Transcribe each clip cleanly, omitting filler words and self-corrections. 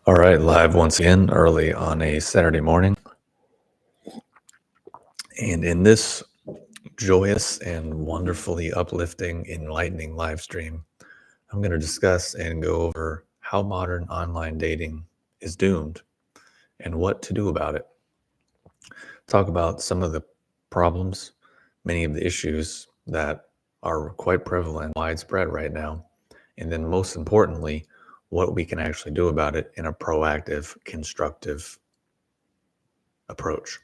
All right, live once again early on a Saturday morning. And in this joyous and wonderfully uplifting, enlightening live stream, I'm going to discuss and go over how modern online dating is doomed and what to do about it. Talk about some of the problems, many of the issues that are quite prevalent, widespread right now. And then most importantly, what we can actually do about it in a proactive, constructive approach.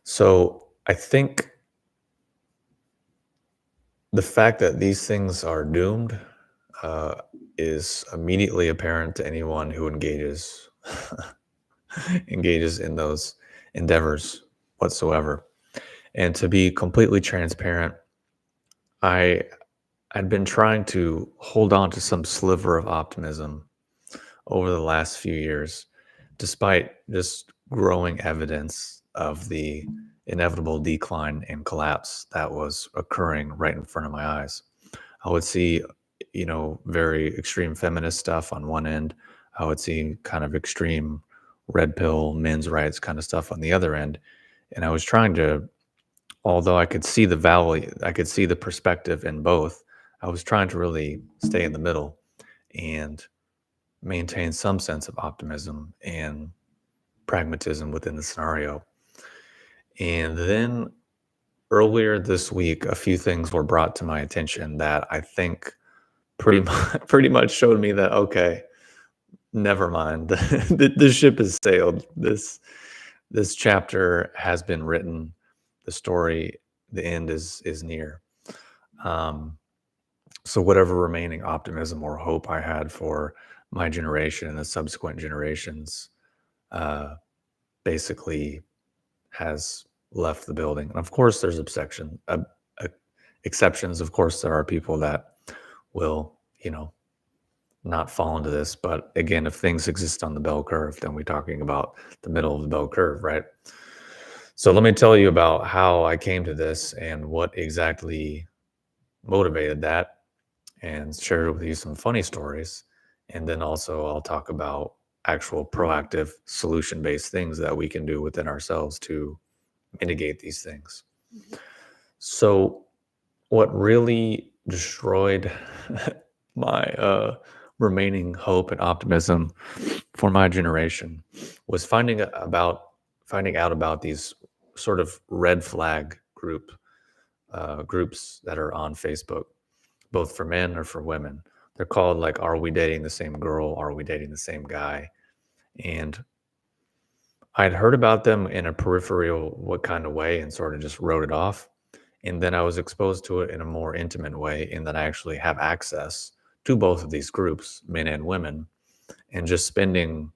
So I think the fact that these things are doomed uh, is immediately apparent to anyone who engages engages in those endeavors whatsoever. And to be completely transparent, I I'd been trying to hold on to some sliver of optimism over the last few years, despite just growing evidence of the inevitable decline and collapse that was occurring right in front of my eyes. I would see, very extreme feminist stuff on one end. I would see kind of extreme red pill men's rights kind of stuff on the other end. And I was trying to, although I could see the value, I could see the perspective in both, I was trying to really stay in the middle and maintain some sense of optimism and pragmatism within the scenario. And then earlier this week, a few things were brought to my attention that I think pretty much showed me that okay, never mind. The ship has sailed. This chapter has been written. The story, the end is near. Um, so whatever remaining optimism or hope I had for my generation and the subsequent generations, uh, basically has left the building. And of course, there's exceptions. Of course, there are people that will, not fall into this. But again, if things exist on the bell curve, then we're talking about the middle of the bell curve, right? So let me tell you about how I came to this and what exactly motivated that, and share with you some funny stories. And then also, I'll talk about actual proactive solution based things that we can do within ourselves to mitigate these things. So, what really destroyed my remaining hope and optimism for my generation was finding out about these sort of red flag groups that are on Facebook, both for men or for women. They're called like, "Are we dating the same girl? Are we dating the same guy?" And I'd heard about them in a peripheral what kind of way and sort of just wrote it off. And then I was exposed to it in a more intimate way in that I actually have access to both of these groups, men and women. And just spending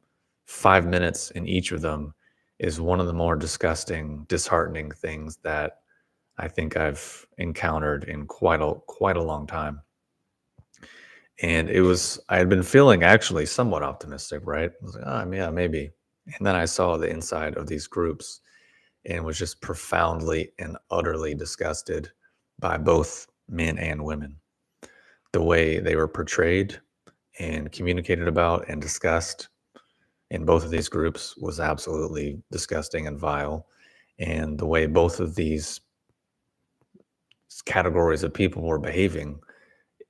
5 minutes in each of them is one of the more disgusting, disheartening things that I think I've encountered in quite a long time. And I had been feeling actually somewhat optimistic, right? I was like, yeah, maybe. And then I saw the inside of these groups and was just profoundly and utterly disgusted by both men and women. The way they were portrayed and communicated about and discussed in both of these groups was absolutely disgusting and vile. And the way both of these categories of people were behaving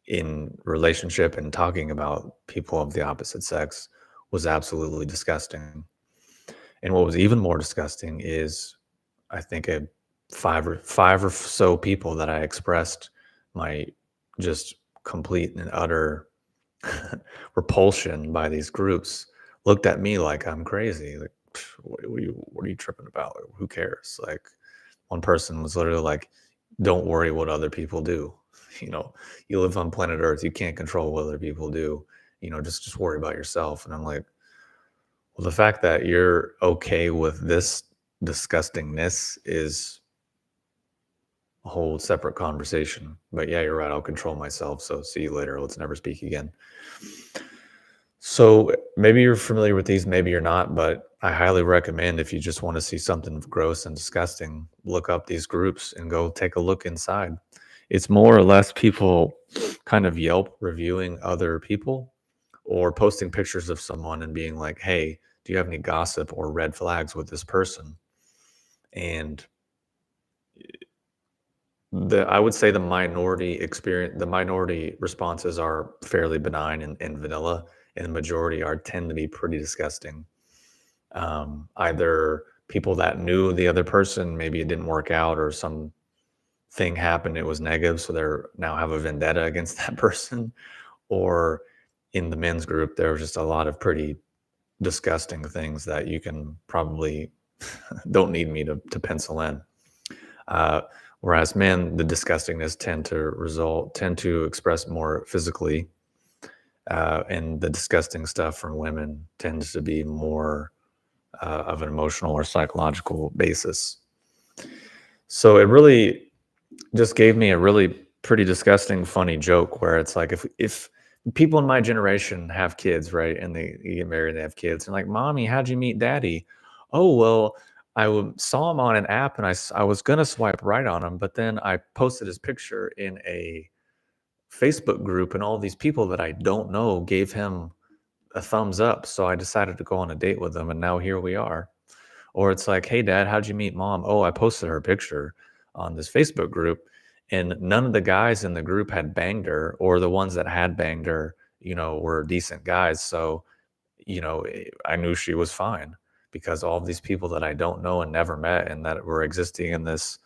in relationship and talking about people of the opposite sex was absolutely disgusting. And what was even more disgusting is I think five or so people that I expressed my just complete and utter repulsion by these groups looked at me like I'm crazy. Like, what are you tripping about? Who cares? Like, one person was literally like, "Don't worry what other people do. You know, you live on planet Earth. You can't control what other people do. Just worry about yourself." And I'm like, well, the fact that you're okay with this disgustingness is a whole separate conversation. But yeah, you're right. I'll control myself. So see you later. Let's never speak again. So maybe you're familiar with these, maybe you're not, but I highly recommend if you just want to see something gross and disgusting, look up these groups and go take a look inside. It's more or less people kind of Yelp reviewing other people, or posting pictures of someone and being like, hey, do you have any gossip or red flags with this person? And I would say the minority responses are fairly benign and vanilla, and the majority are tend to be pretty disgusting. Either people that knew the other person, maybe it didn't work out, or some thing happened, it was negative, so they're now have a vendetta against that person. Or in the men's group, there was just a lot of pretty disgusting things that you can probably don't need me to pencil in. Uh, Whereas men, the disgustingness tend to express more physically, and the disgusting stuff from women tends to be more of an emotional or psychological basis. So it really just gave me a really pretty disgusting, funny joke where it's like if people in my generation have kids, right, and they get married, they have kids, and like, mommy, how'd you meet daddy? Oh well, saw him on an app, and I was gonna swipe right on him, but then I posted his picture in a Facebook group, and all these people that I don't know gave him a thumbs up, so I decided to go on a date with him, and now here we are. Or it's like, "Hey, dad, how'd you meet mom?" "Oh, I posted her picture on this Facebook group, and none of the guys in the group had banged her, or the ones that had banged her, were decent guys. So, I knew she was fine because all of these people that I don't know and never met and that were existing in this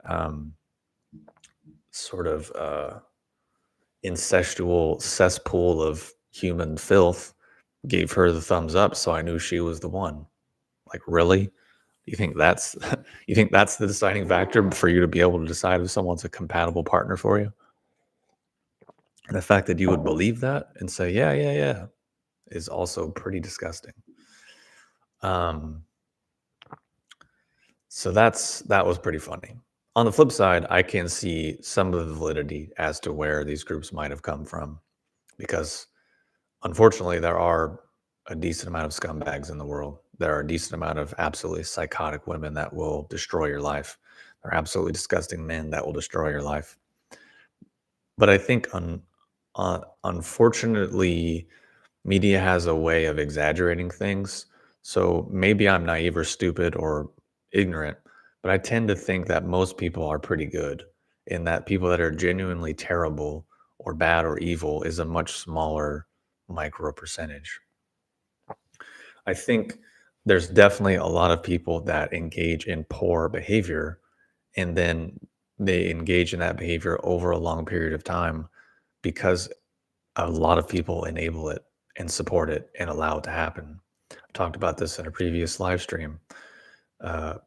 um, sort of incestual cesspool of human filth gave her the thumbs up. So I knew she was the one. Like, really? You think that's you think that's the deciding factor for you to be able to decide if someone's a compatible partner for you? And the fact that you would believe that and say, "Yeah, yeah, yeah," is also pretty disgusting. Um, so that was pretty funny. On the flip side, I can see some of the validity as to where these groups might have come from because unfortunately there are a decent amount of scumbags in the world. There are a decent amount of absolutely psychotic women that will destroy your life. There are absolutely disgusting men that will destroy your life. But I think unfortunately, media has a way of exaggerating things. So maybe I'm naive or stupid or ignorant, but I tend to think that most people are pretty good, and that people that are genuinely terrible or bad or evil is a much smaller micro percentage. I think there's definitely a lot of people that engage in poor behavior, and then they engage in that behavior over a long period of time because a lot of people enable it and support it and allow it to happen. I talked about this in a previous live stream. Uh,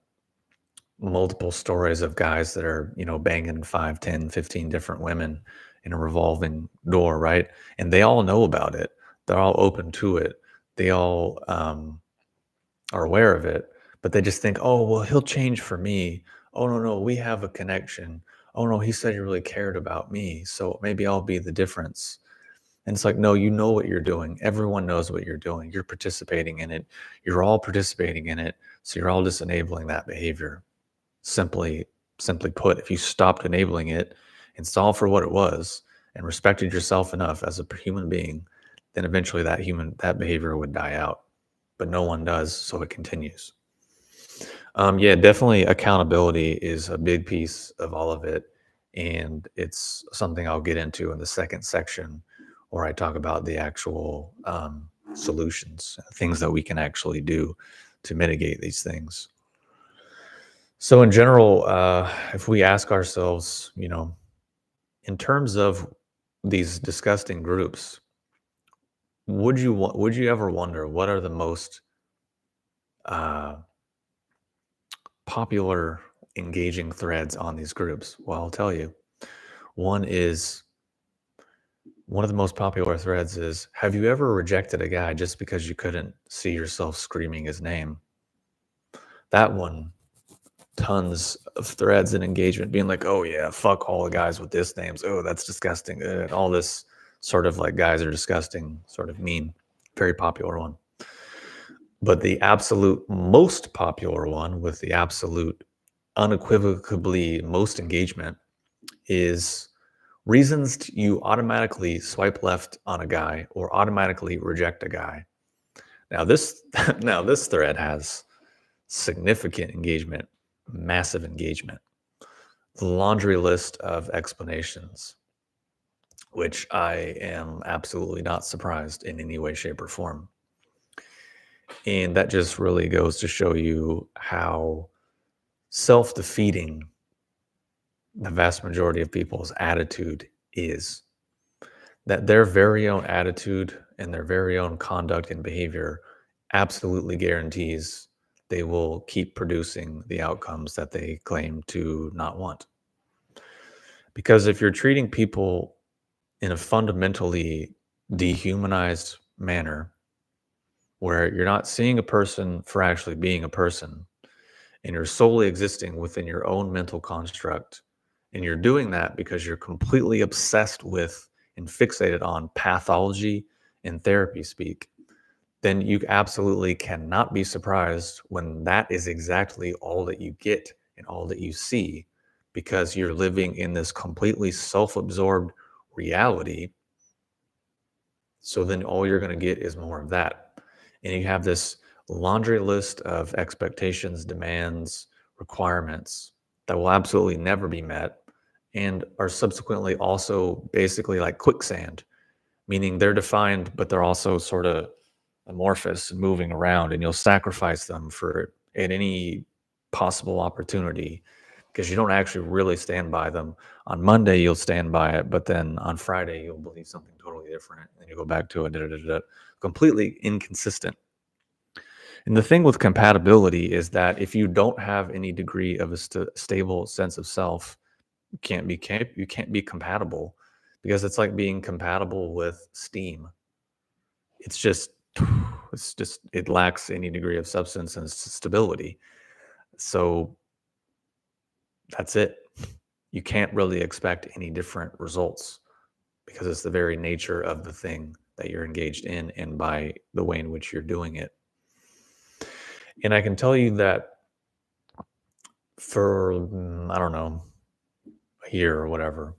Multiple stories of guys that are, banging 5, 10, 15 different women in a revolving door, right? And they all know about it. They're all open to it. They all are aware of it, but they just think, oh, well, he'll change for me. Oh, no, no, we have a connection. Oh, no, he said he really cared about me. So maybe I'll be the difference. And it's like, no, you know what you're doing. Everyone knows what you're doing. You're participating in it. You're all participating in it. So you're all just enabling that behavior. Simply, simply put, if you stopped enabling it and saw for what it was and respected yourself enough as a human being, then eventually that behavior would die out. But no one does, so it continues. Yeah, definitely accountability is a big piece of all of it. And it's something I'll get into in the second section where I talk about the actual solutions, things that we can actually do to mitigate these things. So, in general, if we ask ourselves, in terms of these disgusting groups, would you ever wonder what are the most uh, popular engaging threads on these groups? Well, I'll tell you. One is one of the most popular threads is, have you ever rejected a guy just because you couldn't see yourself screaming his name? That one, tons of threads and engagement being like, oh yeah, fuck all the guys with this names. Oh, that's disgusting. And all this sort of like guys are disgusting sort of meme. Very popular one. But the absolute most popular one with the absolute unequivocally most engagement is You automatically swipe left on a guy or automatically reject a guy. Now this now this thread has significant engagement, massive engagement, the laundry list of explanations, which I am absolutely not surprised in any way, shape, or form. And that just really goes to show you how self-defeating the vast majority of people's attitude is. That their very own attitude and their very own conduct and behavior absolutely guarantees they will keep producing the outcomes that they claim to not want. Because if you're treating people in a fundamentally dehumanized manner, where you're not seeing a person for actually being a person, and you're solely existing within your own mental construct, and you're doing that because you're completely obsessed with and fixated on pathology and therapy speak, then you absolutely cannot be surprised when that is exactly all that you get and all that you see, because you're living in this completely self-absorbed reality. So then all you're going to get is more of that. And you have this laundry list of expectations, demands, requirements that will absolutely never be met and are subsequently also basically like quicksand, meaning they're defined, but they're also sort of amorphous and moving around, and you'll sacrifice them for at any possible opportunity because you don't actually really stand by them. On Monday, you'll stand by it, but then on Friday, you'll believe something totally different, and you go back to it, completely inconsistent. And the thing with compatibility is that if you don't have any degree of a stable sense of self, you can't be compatible, because it's like being compatible with steam. It's just it lacks any degree of substance and stability. So that's it. You can't really expect any different results because it's the very nature of the thing that you're engaged in and by the way in which you're doing it. And I can tell you that for, I don't know, a year or whatever,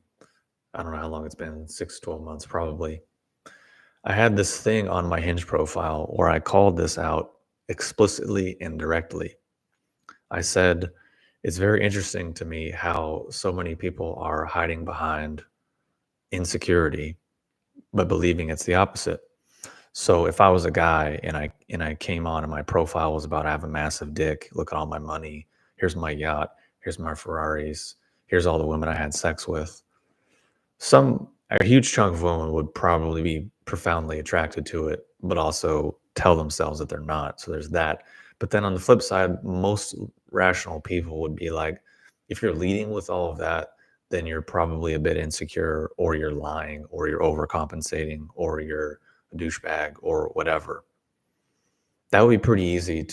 I don't know how long it's been, 6, 12 months probably, I had this thing on my Hinge profile where I called this out explicitly and directly. I said, it's very interesting to me how so many people are hiding behind insecurity, but believing it's the opposite. So if I was a guy and I came on and my profile was about I have a massive dick, look at all my money, here's my yacht, here's my Ferraris, here's all the women I had sex with, a huge chunk of women would probably be profoundly attracted to it, but also tell themselves that they're not. So there's that. But then on the flip side, most rational people would be like, if you're leading with all of that, then you're probably a bit insecure, or you're lying, or you're overcompensating, or you're a douchebag, or whatever. That would be pretty easy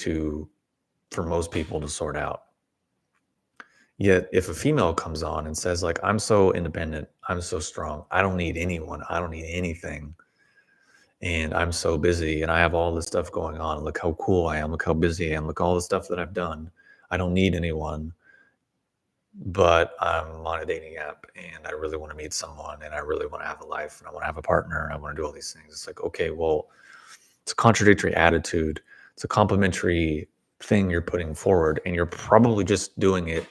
for most people to sort out. Yet if a female comes on and says like, I'm so independent, I'm so strong, I don't need anyone, I don't need anything, and I'm so busy and I have all this stuff going on, look how cool I am, look how busy I am, look all the stuff that I've done, I don't need anyone, but I'm on a dating app and I really want to meet someone and I really want to have a life and I want to have a partner and I want to do all these things. It's like, okay, well, it's a contradictory attitude. It's a complementary thing you're putting forward, and you're probably just doing it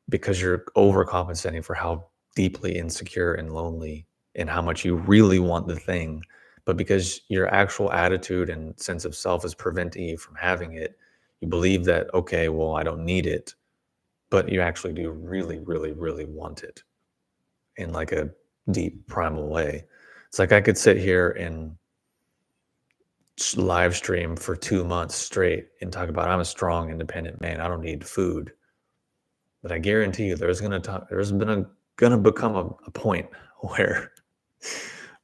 because you're overcompensating for how deeply insecure and lonely and how much you really want the thing. But because your actual attitude and sense of self is preventing you from having it, you believe that, okay, well, I don't need it, but you actually do really, really, really want it in like a deep primal way. It's like I could sit here and live stream for 2 months straight and talk about I'm a strong, independent man. I don't need food. But I guarantee you, gonna become a point where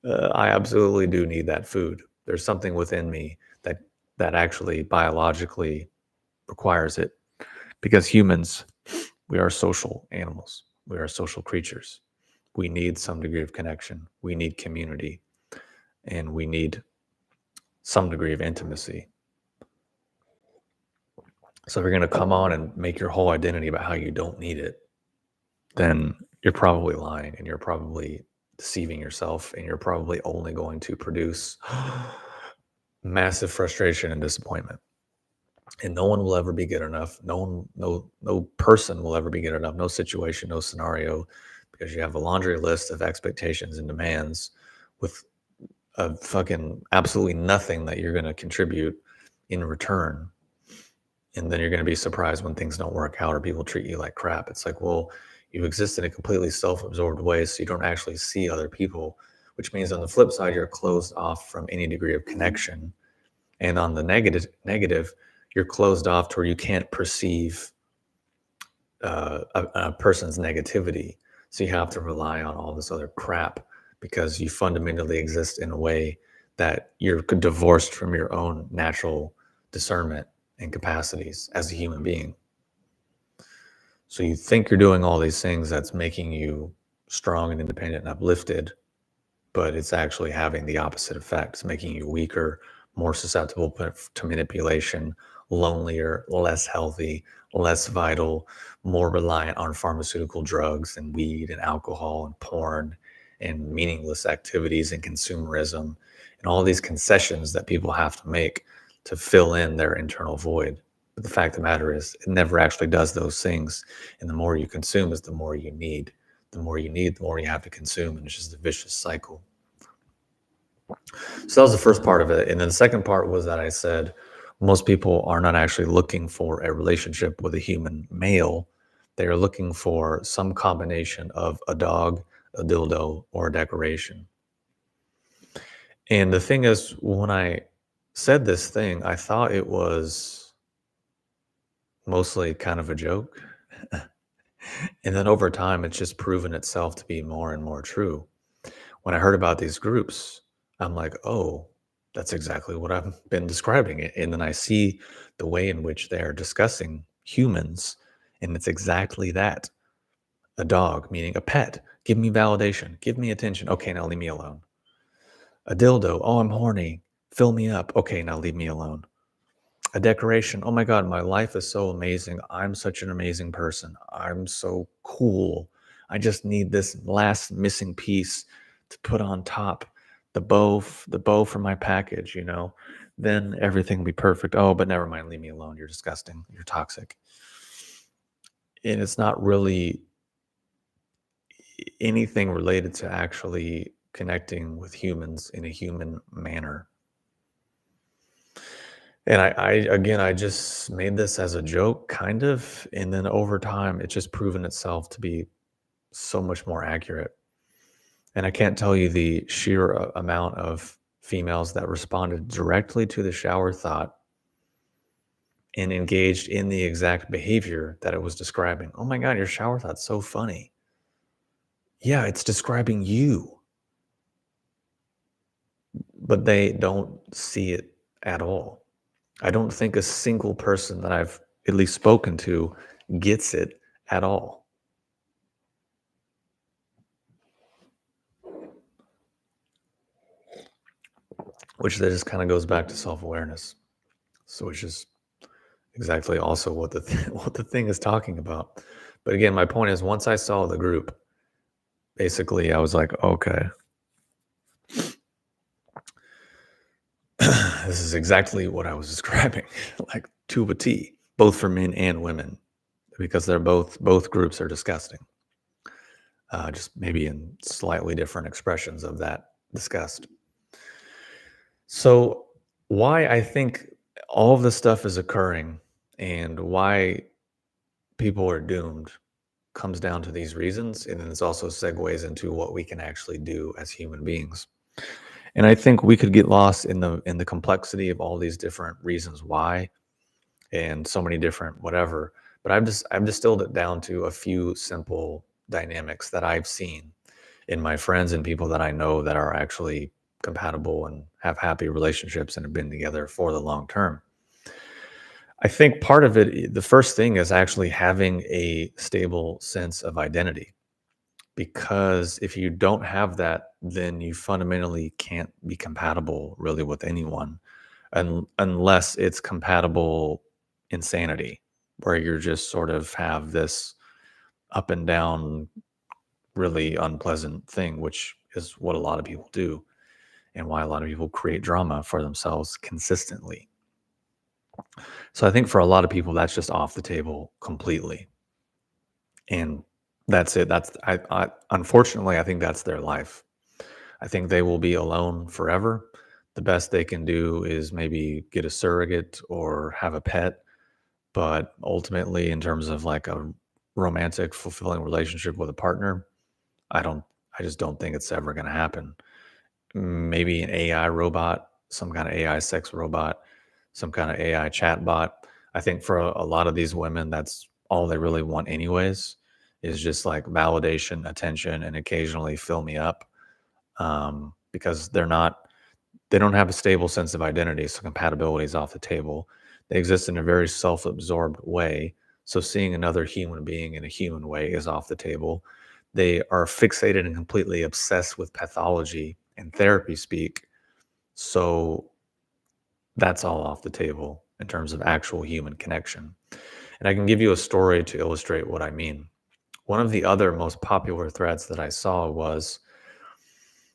I absolutely do need that food. There's something within me that actually biologically requires it, because humans, we are social animals. We are social creatures. We need some degree of connection. We need community, and we need some degree of intimacy. So if you're going to come on and make your whole identity about how you don't need it, then you're probably lying and you're probably deceiving yourself, and you're probably only going to produce massive frustration and disappointment. And no one will ever be good enough. No person will ever be good enough. No situation, no scenario, because you have a laundry list of expectations and demands with a fucking absolutely nothing that you're going to contribute in return. And then you're going to be surprised when things don't work out or people treat you like crap. It's like, well, you exist in a completely self-absorbed way, so you don't actually see other people, which means on the flip side, you're closed off from any degree of connection. And on the negative, you're closed off to where you can't perceive a person's negativity. So you have to rely on all this other crap because you fundamentally exist in a way that you're divorced from your own natural discernment and capacities as a human being. So you think you're doing all these things that's making you strong and independent and uplifted, but it's actually having the opposite effect. It's making you weaker, more susceptible to manipulation, lonelier, less healthy, less vital, more reliant on pharmaceutical drugs and weed and alcohol and porn and meaningless activities and consumerism and all these concessions that people have to make to fill in their internal void. But the fact of the matter is, it never actually does those things. And the more you consume is the more you need. The more you need, the more you have to consume. And it's just a vicious cycle. So that was the first part of it. And then the second part was that I said, most people are not actually looking for a relationship with a human male. They are looking for some combination of a dog, a dildo, or a decoration. And the thing is, when I said this thing, I thought it was mostly kind of a joke. And then over time, it's just proven itself to be more and more true. When I heard about these groups, I'm like, oh, that's exactly what I've been describing it. And then I see the way in which they are discussing humans, and it's exactly that. A dog, meaning a pet. Give me validation. Give me attention. Okay, now leave me alone. A dildo. Oh, I'm horny. Fill me up. Okay, now leave me alone. A decoration. Oh my God, my life is so amazing. I'm such an amazing person. I'm so cool. I just need this last missing piece to put on top. The bow for my package, then everything will be perfect. Oh, but never mind. Leave me alone. You're disgusting. You're toxic. And it's not really anything related to actually connecting with humans in a human manner. And I just made this as a joke, kind of. And then over time, it's just proven itself to be so much more accurate. And I can't tell you the sheer amount of females that responded directly to the shower thought and engaged in the exact behavior that it was describing. Oh my God, your shower thought's so funny. Yeah, it's describing you. But they don't see it at all. I don't think a single person that I've at least spoken to gets it at all. Which that just kind of goes back to self-awareness. So it's just exactly also what what the thing is talking about. But again, my point is, once I saw the group, basically I was like, okay, this is exactly what I was describing, like to a T, both for men and women, because they're both groups are disgusting. Just maybe in slightly different expressions of that disgust. So why I think all of this stuff is occurring and why people are doomed comes down to these reasons, and then it's also segues into what we can actually do as human beings. And I think we could get lost in the complexity of all these different reasons why, and so many different whatever. But I've distilled it down to a few simple dynamics that I've seen in my friends and people that I know that are actually compatible and have happy relationships and have been together for the long term. I think part of it, the first thing is actually having a stable sense of identity. Because if you don't have that, then you fundamentally can't be compatible really with anyone, unless it's compatible insanity, where you're just sort of have this up and down really unpleasant thing, which is what a lot of people do and why a lot of people create drama for themselves consistently. So I think for a lot of people, that's just off the table completely. And that's it. Unfortunately, I think that's their life. I think they will be alone forever. The best they can do is maybe get a surrogate or have a pet. But ultimately, in terms of like a romantic, fulfilling relationship with a partner, I just don't think it's ever going to happen. Maybe an AI robot, some kind of AI sex robot, some kind of AI chat bot. I think for a lot of these women, that's all they really want, anyways, is just like validation, attention, and occasionally fill me up, because they don't have a stable sense of identity. So compatibility is off the table. They exist in a very self absorbed way. So seeing another human being in a human way is off the table. They are fixated and completely obsessed with pathology and therapy speak. So that's all off the table in terms of actual human connection. And I can give you a story to illustrate what I mean. One of the other most popular threads that I saw was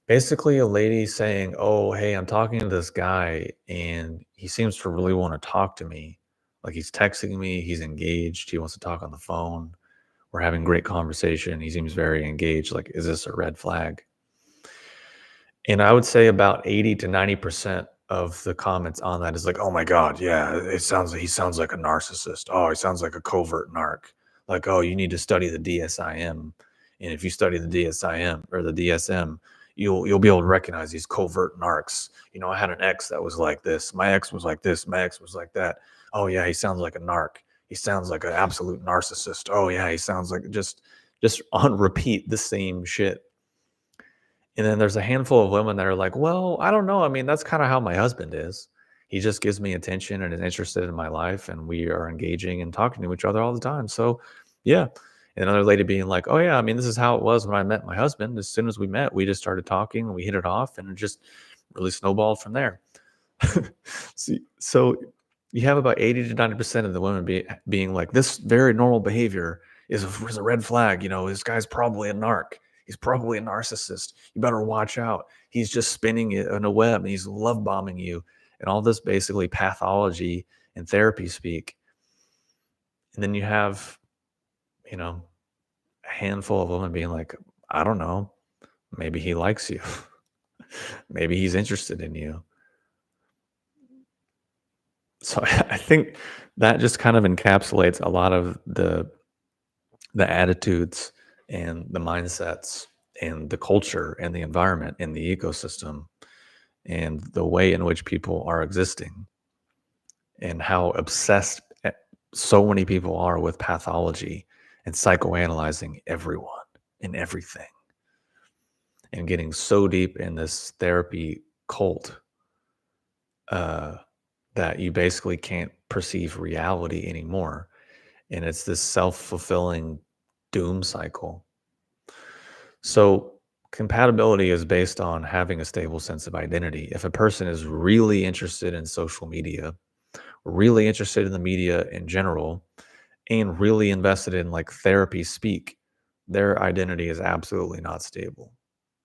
basically a lady saying, "Oh, hey, I'm talking to this guy and he seems to really want to talk to me. Like he's texting me, he's engaged, he wants to talk on the phone. We're having great conversation. He seems very engaged. Like, is this a red flag?" And I would say about 80 to 90% of the comments on that is like, "Oh my God, yeah, he sounds like a narcissist. Oh, he sounds like a covert narc. Like, oh, you need to study the DSIM. And if you study the DSIM or the DSM, you'll be able to recognize these covert narcs. You know, I had an ex that was like this. My ex was like this. My ex was like that. Oh yeah, he sounds like a narc. He sounds like an absolute narcissist. Oh yeah, he sounds like just on repeat the same shit." And then there's a handful of women that are like, "Well, I don't know. I mean, that's kind of how my husband is. He just gives me attention and is interested in my life, and we are engaging and talking to each other all the time. So, yeah." And another lady being like, "Oh, yeah. I mean, this is how it was when I met my husband. As soon as we met, we just started talking and we hit it off, and it just really snowballed from there." So you have about 80 to 90% of the women being like, "This very normal behavior is a red flag. You know, this guy's probably a narc. He's probably a narcissist. You better watch out. He's just spinning it in a web and he's love bombing you." And all this basically pathology and therapy speak. And then you have, you know, a handful of women being like, "I don't know. Maybe he likes you. Maybe he's interested in you." So I think that just kind of encapsulates a lot of the attitudes and the mindsets and the culture and the environment and the ecosystem and the way in which people are existing and how obsessed so many people are with pathology and psychoanalyzing everyone and everything and getting so deep in this therapy cult, uh, that you basically can't perceive reality anymore. And it's this self-fulfilling doom cycle. So compatibility is based on having a stable sense of identity. If a person is really interested in social media, really interested in the media in general, and really invested in like therapy speak, their identity is absolutely not stable.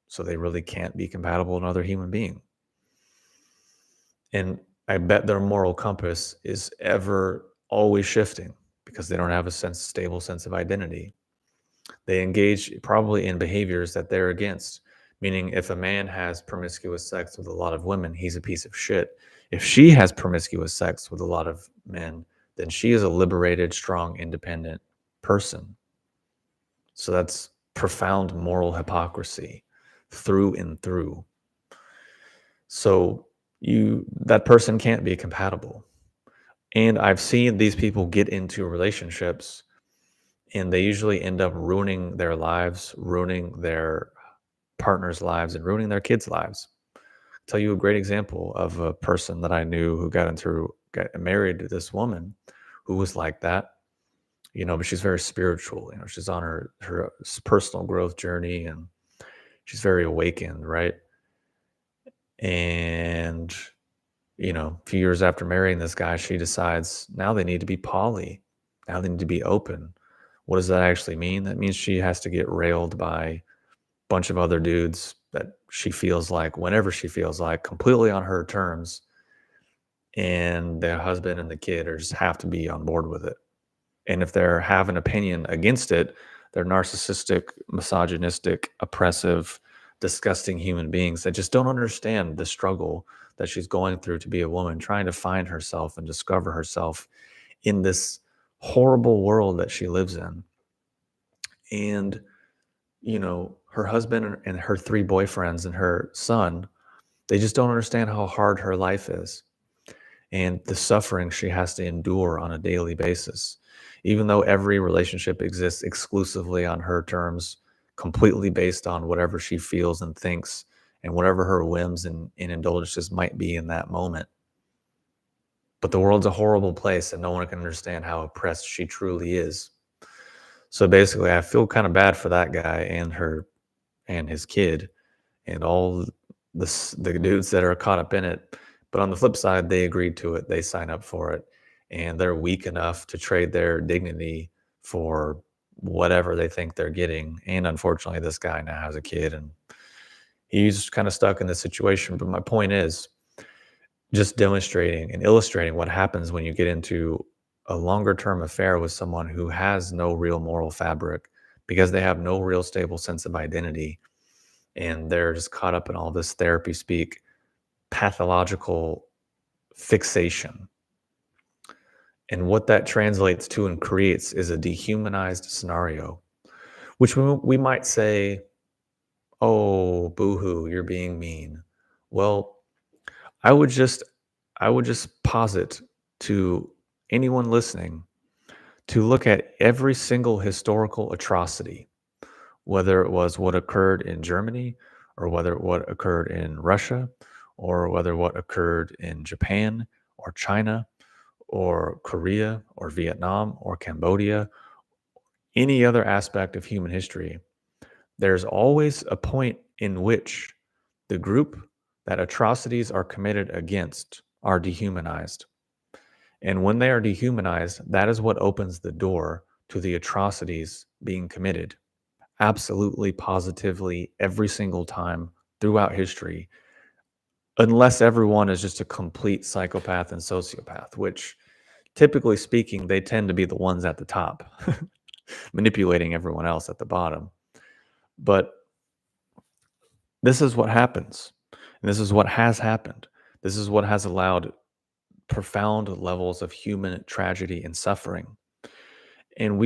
So they really can't be compatible with another human being. And I bet their moral compass is ever always shifting because they don't have a stable sense of identity. They engage probably in behaviors that they're against, meaning if a man has promiscuous sex with a lot of women, he's a piece of shit. If she has promiscuous sex with a lot of men, then she is a liberated, strong, independent person. So that's profound moral hypocrisy through and through. So that person can't be compatible. And I've seen these people get into relationships and they usually end up ruining their lives, ruining their partners' lives, and ruining their kids' lives. Tell you a great example of a person that I knew who got married to this woman who was like that, but she's very spiritual. She's on her personal growth journey and she's very awakened, right? And a few years after marrying this guy, she decides now they need to be poly. Now they need to be open. What does that actually mean? That means she has to get railed by a bunch of other dudes that she feels like, whenever she feels like, completely on her terms, and the husband and the kid are just have to be on board with it. And if they have an opinion against it, they're narcissistic, misogynistic, oppressive, disgusting human beings that just don't understand the struggle that she's going through to be a woman, trying to find herself and discover herself in this horrible world that she lives in. And, her husband and her three boyfriends and her son, they just don't understand how hard her life is and the suffering she has to endure on a daily basis. Even though every relationship exists exclusively on her terms, completely based on whatever she feels and thinks and whatever her whims and indulgences might be in that moment. But the world's a horrible place and no one can understand how oppressed she truly is. So basically, I feel kind of bad for that guy and her and his kid and all the dudes that are caught up in it. But on the flip side, they agreed to it. They sign up for it, and they're weak enough to trade their dignity for whatever they think they're getting. And unfortunately, this guy now has a kid, and he's kind of stuck in this situation. But my point is just demonstrating and illustrating what happens when you get into a longer term affair with someone who has no real moral fabric because they have no real stable sense of identity, and they're just caught up in all this therapy speak, pathological fixation. And what that translates to and creates is a dehumanized scenario, which we might say, oh, boohoo, you're being mean. Well, I would just I would just posit to anyone listening to look at every single historical atrocity, whether it was what occurred in Germany or whether what occurred in Russia or whether what occurred in Japan or China or Korea or Vietnam or Cambodia, any other aspect of human history, there's always a point in which the group that atrocities are committed against are dehumanized. And when they are dehumanized, that is what opens the door to the atrocities being committed. Absolutely, positively, every single time throughout history, unless everyone is just a complete psychopath and sociopath, which typically speaking, they tend to be the ones at the top, manipulating everyone else at the bottom. But this is what happens. And this is what has happened. This is what has allowed profound levels of human tragedy and suffering. And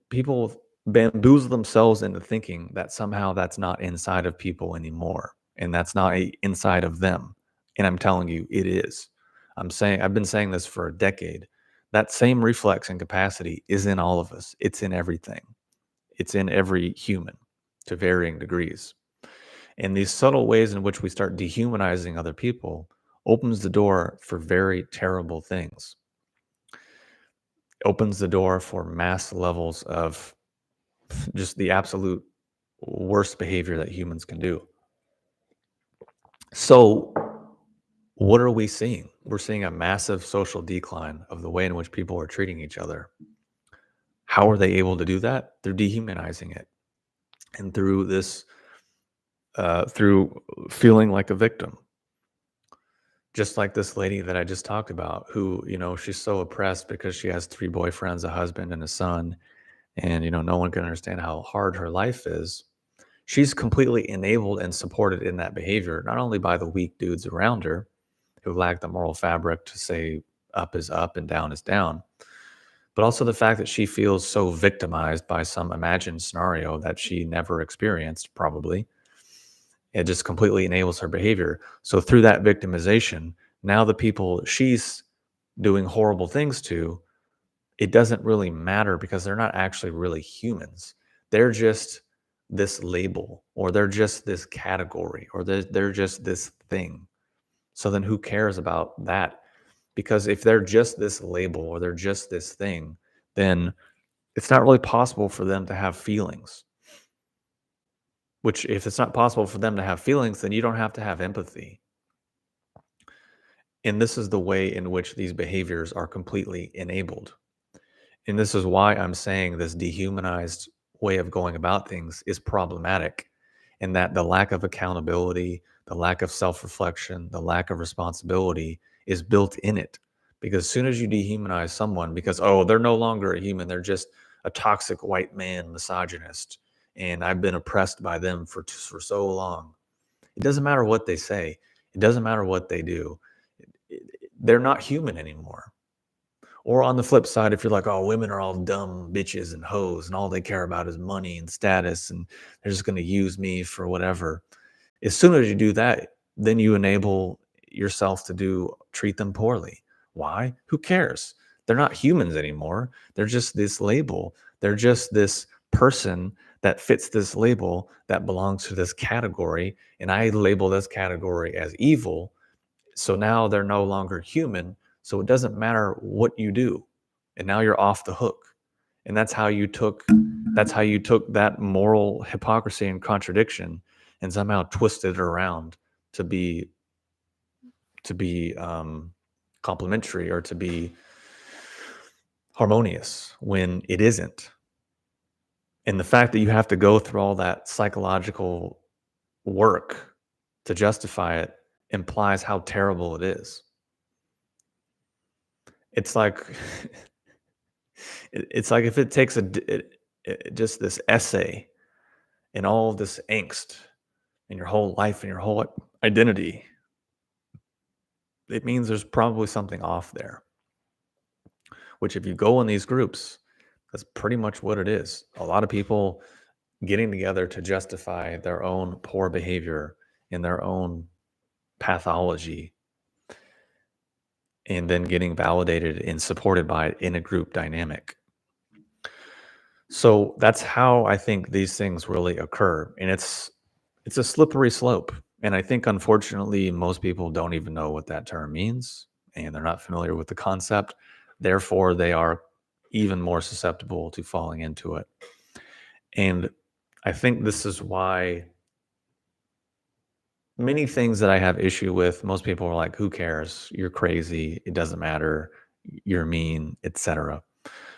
people bamboozle themselves into thinking that somehow that's not inside of people anymore. And that's not inside of them. And I'm telling you, it is. I've been saying this for a decade. That same reflex and capacity is in all of us. It's in everything. It's in every human to varying degrees. And these subtle ways in which we start dehumanizing other people opens the door for very terrible things. Opens the door for mass levels of just the absolute worst behavior that humans can do. So, what are we seeing? We're seeing a massive social decline of the way in which people are treating each other. How are they able to do that? They're dehumanizing it. And through feeling like a victim. Just like this lady that I just talked about, who, she's so oppressed because she has three boyfriends, a husband, and a son. And, no one can understand how hard her life is. She's completely enabled and supported in that behavior, not only by the weak dudes around her who lack the moral fabric to say up is up and down is down, but also the fact that she feels so victimized by some imagined scenario that she never experienced, probably. It just completely enables her behavior. So through that victimization, now the people she's doing horrible things to, it doesn't really matter because they're not actually really humans. They're just this label, or they're just this category, or they're just this thing. So then who cares about that? Because if they're just this label or they're just this thing, then it's not really possible for them to have feelings. Which, if it's not possible for them to have feelings, then you don't have to have empathy. And this is the way in which these behaviors are completely enabled. And this is why I'm saying this dehumanized way of going about things is problematic, and that the lack of accountability, the lack of self reflection, the lack of responsibility is built in it. Because as soon as you dehumanize someone, because, oh, they're no longer a human, they're just a toxic white man misogynist, and I've been oppressed by them for so long. It doesn't matter what they say, it doesn't matter what they do. They're not human anymore. Or on the flip side, if you're like, oh, women are all dumb bitches and hoes, and all they care about is money and status, and they're just going to use me for whatever. As soon as you do that, then you enable yourself to treat them poorly. Why? Who cares? They're not humans anymore. They're just this label. They're just this person that fits this label that belongs to this category. And I label this category as evil. So now they're no longer human. So it doesn't matter what you do. And now you're off the hook. And that's how you took that moral hypocrisy and contradiction and somehow twisted it around to be complementary or to be harmonious when it isn't. And the fact that you have to go through all that psychological work to justify it implies how terrible it is. It's like it's like if it takes just this essay and all of this angst in your whole life and your whole identity, it means there's probably something off there. Which, if you go in these groups, that's pretty much what it is. A lot of people getting together to justify their own poor behavior and their own pathology, and then getting validated and supported by it in a group dynamic. So that's how I think these things really occur. And it's a slippery slope. And I think, unfortunately, most people don't even know what that term means, and they're not familiar with the concept. Therefore, they are even more susceptible to falling into it. And I think this is why many things that I have issue with, most people are like, who cares? You're crazy. It doesn't matter. You're mean, etc.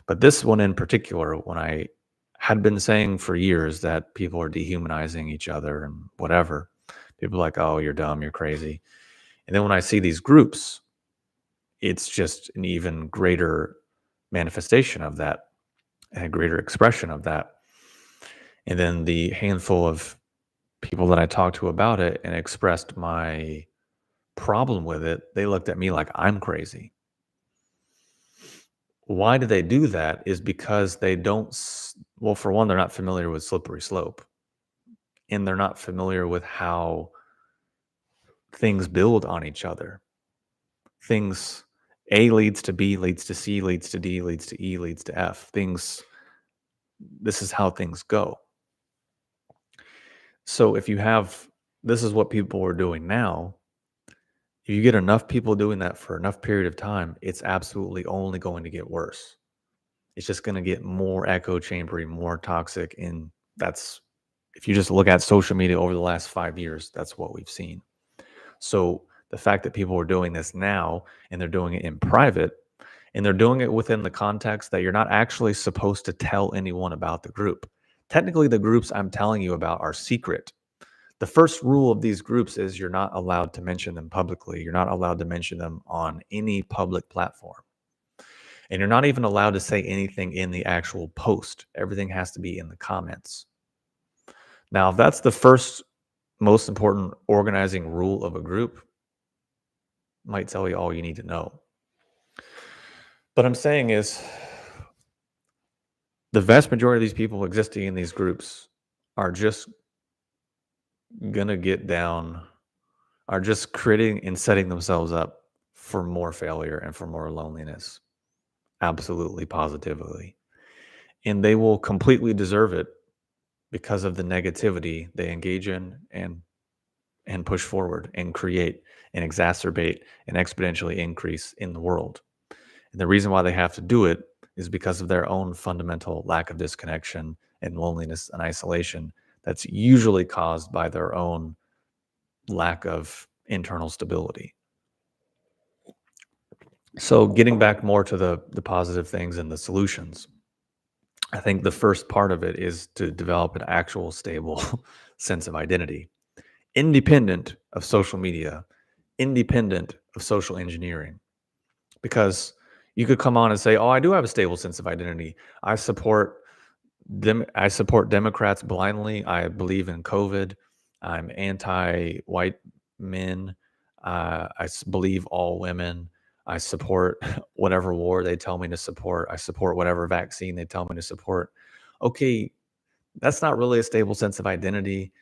But this one in particular, when I had been saying for years that people are dehumanizing each other and whatever, people are like, oh, you're dumb, you're crazy. And then when I see these groups, it's just an even greater manifestation of that, and a greater expression of that. And then the handful of people that I talked to about it and expressed my problem with it, they looked at me like I'm crazy. Why do they do that? Is because they don't, well, for one, they're not familiar with slippery slope, and they're not familiar with how things build on each other. Things, A leads to B, leads to C, leads to D, leads to E, leads to F. This is how things go. So if this is what people are doing now. If you get enough people doing that for enough period of time, it's absolutely only going to get worse. It's just going to get more echo chambery, more toxic. And if you just look at social media over the last 5 years, that's what we've seen. So the fact that people are doing this now, and they're doing it in private, and they're doing it within the context that you're not actually supposed to tell anyone about the group. Technically, the groups I'm telling you about are secret. The first rule of these groups is you're not allowed to mention them publicly. You're not allowed to mention them on any public platform. And you're not even allowed to say anything in the actual post. Everything has to be in the comments. Now, if that's the first most important organizing rule of a group, might tell you all you need to know. But I'm saying is, the vast majority of these people existing in these groups are just gonna get down, are just creating and setting themselves up for more failure and for more loneliness. Absolutely, positively. And they will completely deserve it because of the negativity they engage in and push forward and create and exacerbate and exponentially increase in the world. And the reason why they have to do it is because of their own fundamental lack of disconnection and loneliness and isolation that's usually caused by their own lack of internal stability. So getting back more to the positive things and the solutions, I think the first part of it is to develop an actual stable sense of identity, independent of social media, independent of social engineering. Because you could come on and say, "Oh, I do have a stable sense of identity. I support I support Democrats blindly. I believe in COVID. I'm anti-white men. Believe all women. I support whatever war they tell me to support. I support whatever vaccine they tell me to support." Okay, that's not really a stable sense of identity,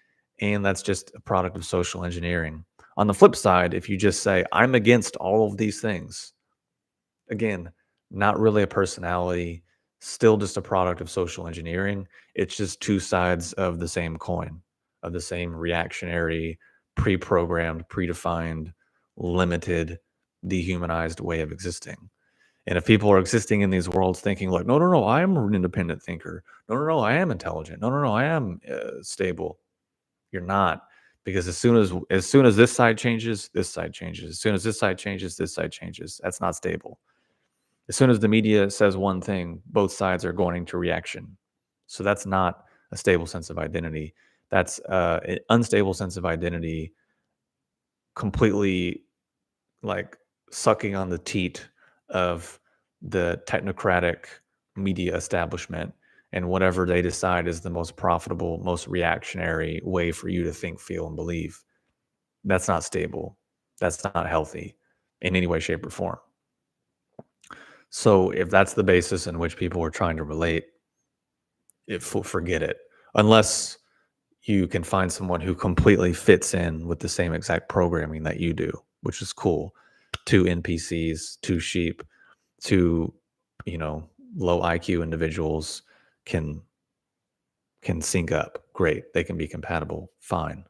and that's just a product of social engineering. On the flip side, if you just say, "I'm against all of these things," again, not really a personality, still just a product of social engineering. It's just two sides of the same coin, of the same reactionary, pre programmed, predefined, limited, dehumanized way of existing. And if people are existing in these worlds thinking, like, no, no, no, I am an independent thinker. No, no, no, I am intelligent. No, no, no, I am stable. You're not, because as soon as this side changes, this side changes. As soon as this side changes, this side changes. That's not stable. As soon as the media says one thing, both sides are going to reaction. So that's not a stable sense of identity. That's an unstable sense of identity, completely like sucking on the teat of the technocratic media establishment and whatever they decide is the most profitable, most reactionary way for you to think, feel, and believe. That's not stable. That's not healthy in any way, shape, or form. So if that's the basis in which people are trying to relate, forget it. Unless you can find someone who completely fits in with the same exact programming that you do, which is cool. Two NPCs, two sheep, two, you know, low IQ individuals can sync up. Great. They can be compatible. Fine.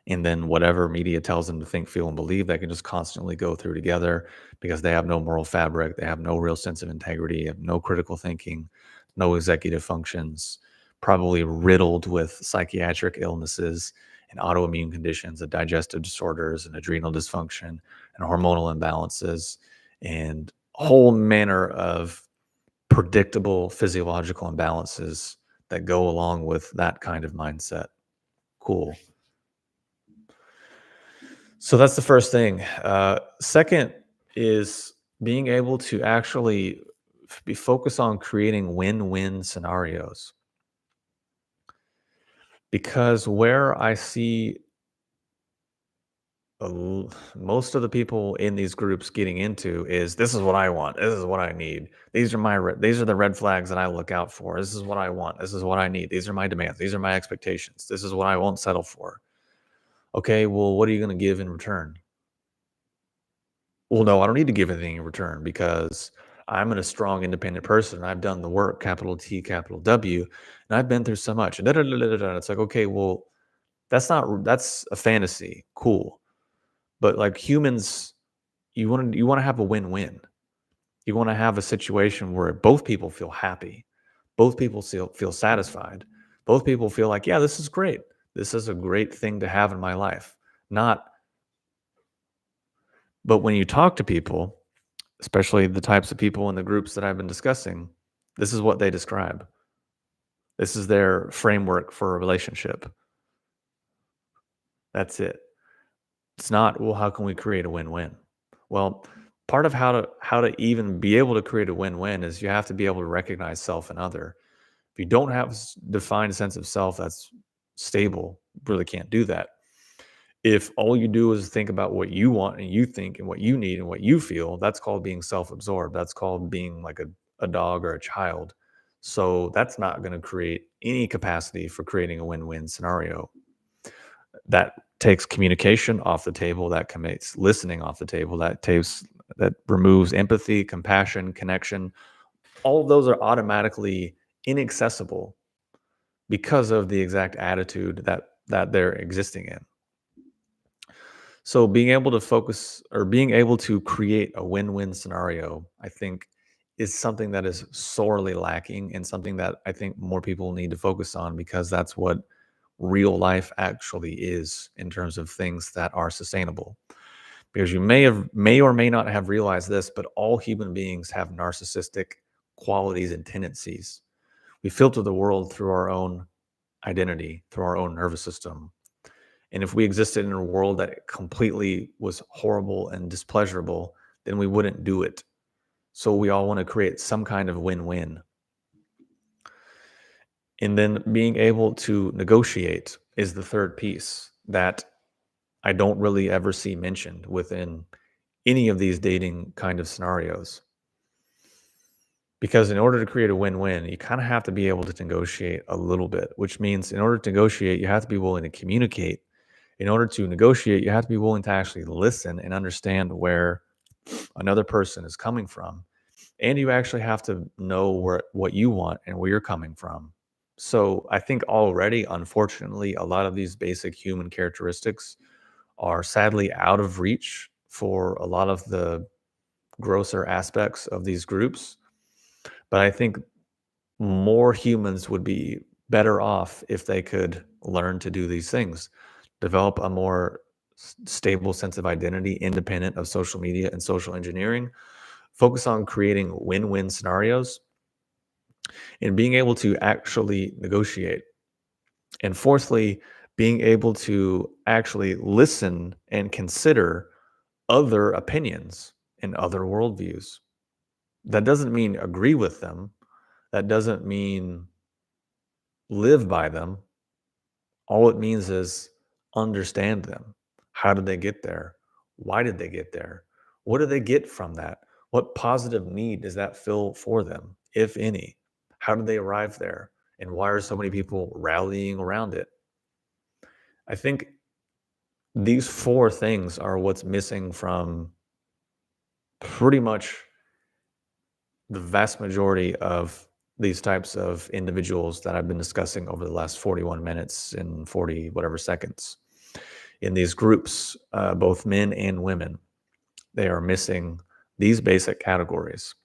And then whatever media tells them to think, feel, and believe, they can just constantly go through together because they have no moral fabric. They have no real sense of integrity, have no critical thinking, no executive functions, probably riddled with psychiatric illnesses and autoimmune conditions and digestive disorders and adrenal dysfunction and hormonal imbalances and a whole manner of predictable physiological imbalances that go along with that kind of mindset. Cool. So that's the first thing. Second is being able to actually be focus on creating win-win scenarios. Because where I see most of the people in these groups getting into is, this is what I want. This is what I need. These are these are the red flags that I look out for. This is what I want. This is what I need. These are my demands. These are my expectations. This is what I won't settle for. Okay, well, what are you going to give in return? Well, no, I don't need to give anything in return because I'm a strong, independent person. I've done the work, capital T, capital W, and I've been through so much. And da, da, da, da, da, da. It's like, okay, well, that's a fantasy. Cool. But like humans, you want to have a win-win. You want to have a situation where both people feel happy, both people feel satisfied, both people feel like, yeah, this is great. This is a great thing to have in my life. Not, but when you talk to people, especially the types of people in the groups that I've been discussing, this is what they describe. This is their framework for a relationship. That's it. It's not, well, how can we create a win-win? Well, part of how to even be able to create a win-win is you have to be able to recognize self and other. If you don't have defined sense of self that's stable, really can't do that. If all you do is think about what you want and you think and what you need and what you feel, that's called being self-absorbed. That's called being like a dog or a child. So that's not going to create any capacity for creating a win-win scenario. That takes communication off the table, that makes listening off the table, that removes empathy, compassion, connection. All of those are automatically inaccessible because of the exact attitude that they're existing in. So being able to focus or being able to create a win-win scenario, I think, is something that is sorely lacking and something that I think more people need to focus on, because that's what real life actually is in terms of things that are sustainable. Because you may or may not have realized this, but all human beings have narcissistic qualities and tendencies. We filter the world through our own identity, through our own nervous system. And if we existed in a world that completely was horrible and displeasurable, then we wouldn't do it. So we all want to create some kind of win-win. And then being able to negotiate is the third piece that I don't really ever see mentioned within any of these dating kind of scenarios. Because in order to create a win-win, you kind of have to be able to negotiate a little bit, which means in order to negotiate, you have to be willing to communicate. In order to negotiate, you have to be willing to actually listen and understand where another person is coming from. And you actually have to know what you want and where you're coming from. So I think already, unfortunately, a lot of these basic human characteristics are sadly out of reach for a lot of the grosser aspects of these groups. But I think more humans would be better off if they could learn to do these things, develop a more stable sense of identity independent of social media and social engineering, focus on creating win-win scenarios and being able to actually negotiate. And fourthly, being able to actually listen and consider other opinions and other worldviews. That doesn't mean agree with them. That doesn't mean live by them. All it means is understand them. How did they get there? Why did they get there? What do they get from that? What positive need does that fill for them, if any? How did they arrive there? And why are so many people rallying around it? I think these four things are what's missing from pretty much the vast majority of these types of individuals that I've been discussing over the last 41 minutes and 40 whatever seconds. In these groups, both men and women, they are missing these basic categories.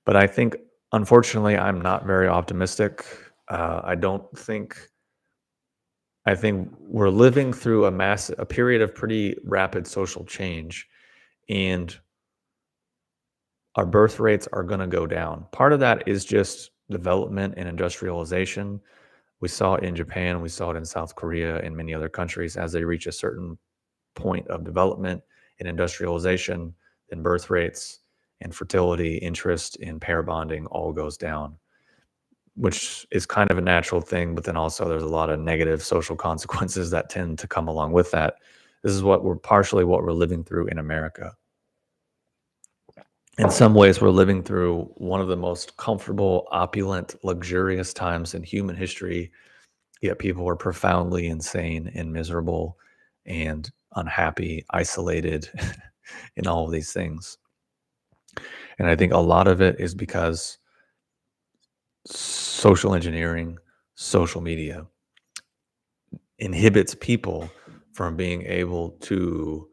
But I think, unfortunately, I'm not very optimistic. I don't think. I think we're living through a period of pretty rapid social change, and our birth rates are going to go down. Part of that is just development and industrialization. We saw it in Japan, we saw it in South Korea, and many other countries. As they reach a certain point of development and industrialization, then birth rates and fertility, interest in pair bonding all goes down, which is kind of a natural thing. But then also there's a lot of negative social consequences that tend to come along with that. This is what we're living through in America. In some ways, we're living through one of the most comfortable, opulent, luxurious times in human history, yet people are profoundly insane and miserable and unhappy, isolated, and all of these things. And I think a lot of it is because social engineering, social media inhibits people from being able to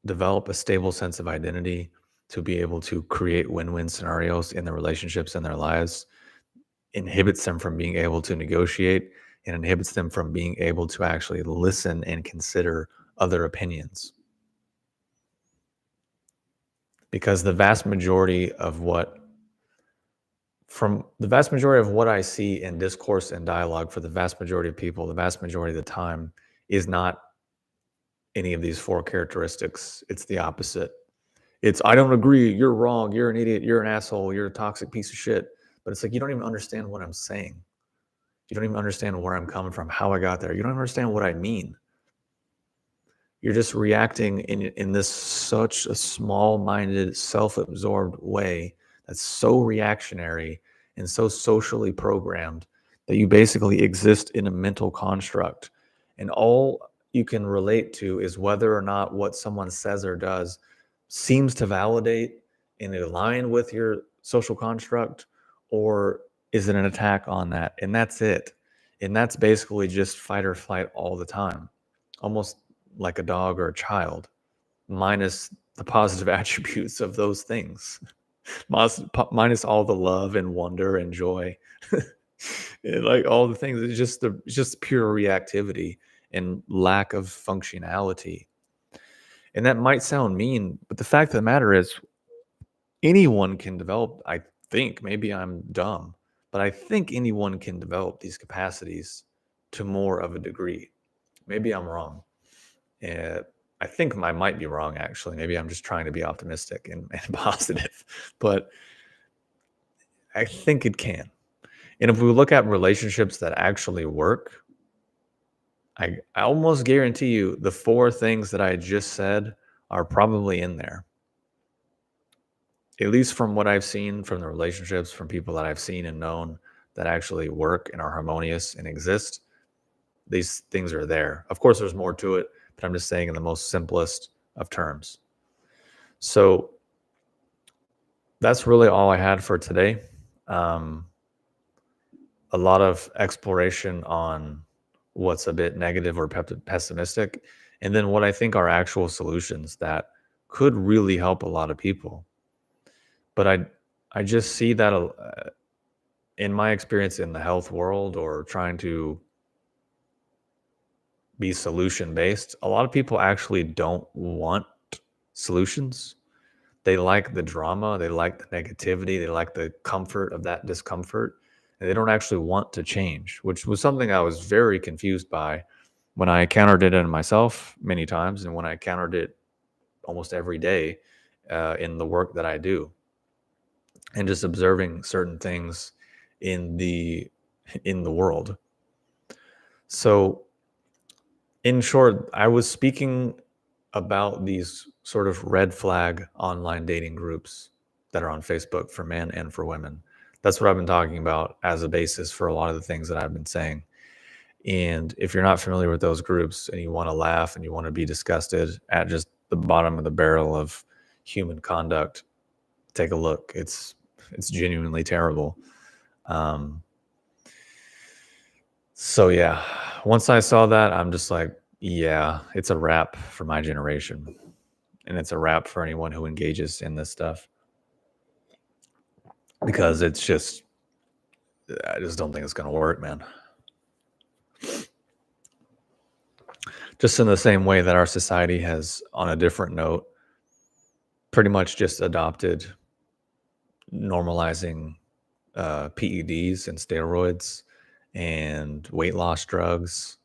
develop a stable sense of identity, to be able to create win-win scenarios in their relationships and their lives, inhibits them from being able to negotiate, and inhibits them from being able to actually listen and consider other opinions. Because the vast majority of what I see in discourse and dialogue for the vast majority of people, the vast majority of the time, is not any of these four characteristics. It's the opposite. It's, I don't agree, you're wrong, you're an idiot, you're an asshole, you're a toxic piece of shit. But it's like, you don't even understand what I'm saying. You don't even understand where I'm coming from, how I got there. You don't understand what I mean. You're just reacting in this such a small-minded, self-absorbed way that's so reactionary and so socially programmed that you basically exist in a mental construct. And all you can relate to is whether or not what someone says or does seems to validate and align with your social construct, or is it an attack on that? And that's it. And that's basically just fight or flight all the time, almost like a dog or a child, minus the positive attributes of those things, minus all the love and wonder and joy, and like all the things. It's just pure reactivity and lack of functionality. And that might sound mean, but the fact of the matter is, anyone can develop, I think, maybe I'm dumb, but I think anyone can develop these capacities to more of a degree. Maybe I'm wrong. Uh, I think I might be wrong, actually. Maybe I'm just trying to be optimistic and positive, but I think it can. And if we look at relationships that actually work, I almost guarantee you the 4 things that I just said are probably in there. At least from what I've seen from the relationships, from people that I've seen and known that actually work and are harmonious and exist, these things are there. Of course, there's more to it, but I'm just saying in the most simplest of terms. So that's really all I had for today. Um, a lot of exploration on what's a bit negative or pessimistic, and then what I think are actual solutions that could really help a lot of people. But I just see that in my experience in the health world or trying to be solution based, a lot of people actually don't want solutions. They like the drama, they like the negativity, they like the comfort of that discomfort, and they don't actually want to change, which was something I was very confused by when I encountered it in myself many times and when I encountered it almost every day in the work that I do, and just observing certain things in the world. So in short, I was speaking about these sort of red flag online dating groups that are on Facebook for men and for women. That's what I've been talking about as a basis for a lot of the things that I've been saying. And if you're not familiar with those groups and you want to laugh and you want to be disgusted at just the bottom of the barrel of human conduct, take a look. It's genuinely terrible. Um, so yeah, once I saw that, I'm just like, yeah, it's a wrap for my generation. And it's a wrap for anyone who engages in this stuff, because I just don't think it's going to work, man. Just in the same way that our society has, on a different note, pretty much just adopted normalizing PEDs and steroids and weight loss drugs.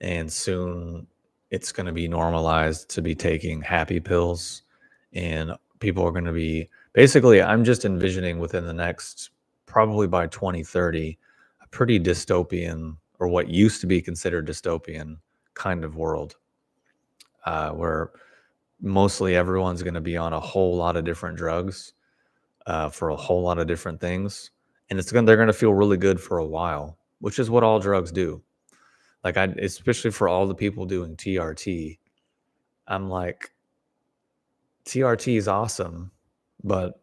And soon it's going to be normalized to be taking happy pills. And people are going to be, basically, I'm just envisioning within the next, probably by 2030, a pretty dystopian, or what used to be considered dystopian kind of world, where mostly everyone's going to be on a whole lot of different drugs for a whole lot of different things. And they're going to feel really good for a while, which is what all drugs do. Like, especially for all the people doing TRT, I'm like, TRT is awesome, but